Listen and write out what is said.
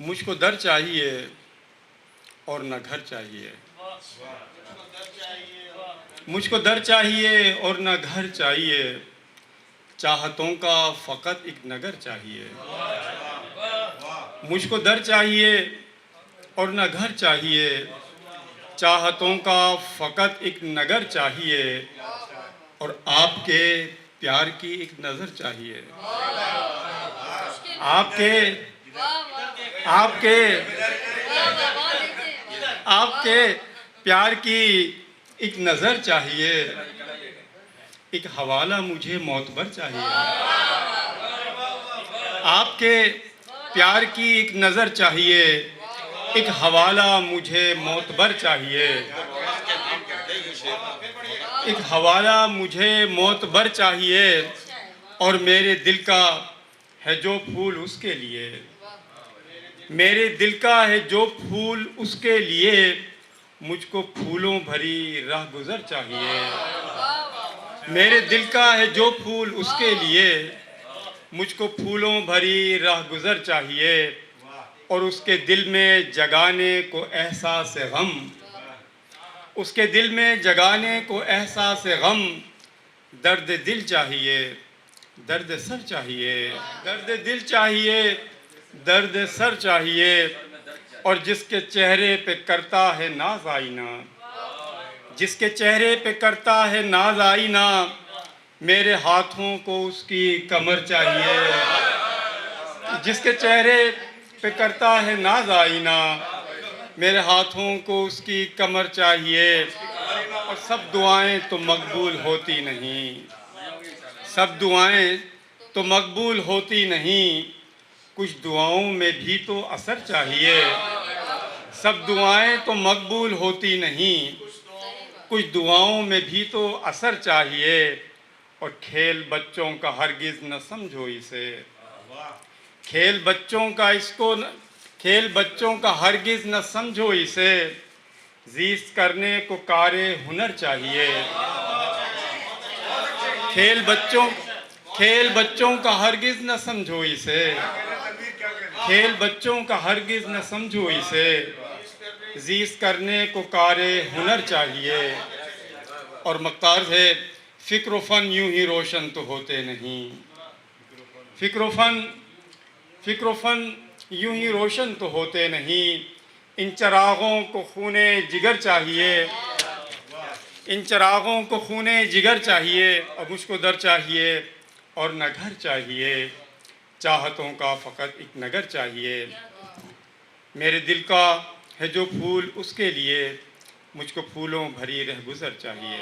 مجھ کو در چاہیے اور نہ گھر چاہیے، مجھ کو در چاہیے اور نہ گھر چاہیے، چاہتوں کا فقط ایک نگر چاہیے۔ مجھ کو در چاہیے اور نہ گھر چاہیے، چاہتوں کا فقط ایک نگر چاہیے، اور آپ کے پیار کی ایک نظر چاہیے۔ آپ کے پیار کی ایک نظر چاہیے، ایک حوالہ مجھے معتبر چاہیے۔ آپ کے پیار کی ایک نظر چاہیے، ایک حوالہ مجھے معتبر چاہیے، ایک حوالہ مجھے معتبر چاہیے، اور میرے دل کا ہے جو پھول اس کے لیے، میرے دل کا ہے جو پھول اس کے لیے، مجھ کو پھولوں بھری راہ گزر چاہیے۔ میرے دل کا ہے جو پھول اس کے لیے، مجھ کو پھولوں بھری راہ گزر چاہیے، اور اس کے دل میں جگانے کو احساس غم، اس کے دل میں جگانے کو احساس غم، درد دل چاہیے، درد سر چاہیے، درد دل چاہیے، درد سر چاہیے، اور جس کے چہرے پہ کرتا ہے ناز آئینہ، جس کے چہرے پہ کرتا ہے ناز آئینہ، میرے ہاتھوں کو اس کی کمر چاہیے۔ جس کے چہرے پہ کرتا ہے ناز آئینہ، میرے ہاتھوں کو اس کی کمر چاہیے، اور سب دعائیں تو مقبول ہوتی نہیں، سب دعائیں تو مقبول ہوتی نہیں، کچھ دعاؤں میں بھی تو اثر چاہیے۔ سب دعائیں تو مقبول ہوتی نہیں، کچھ دعاؤں میں بھی تو اثر چاہیے، اور کھیل بچوں کا ہرگز نہ سمجھو اسے، کھیل بچوں کا ہرگز نہ سمجھو اسے، زیست کرنے کو کار ہنر چاہیے۔ کھیل بچوں کا ہرگز نہ سمجھو اسے، کھیل بچوں کا ہرگز نہ سمجھو اسے، زیست کرنے کو کار ہنر چاہیے۔ اور مقتار ہے، فکر و فن یوں ہی روشن تو ہوتے نہیں، فکر و فن یوں ہی روشن تو ہوتے نہیں، ان چراغوں کو خون جگر چاہیے، ان چراغوں کو خون جگر چاہیے، اور مجھ کو در چاہیے اور نہ گھر چاہیے، چاہتوں کا فقط ایک نگر چاہیے، میرے دل کا ہے جو پھول اس کے لیے، مجھ کو پھولوں بھری رہ گزر چاہیے۔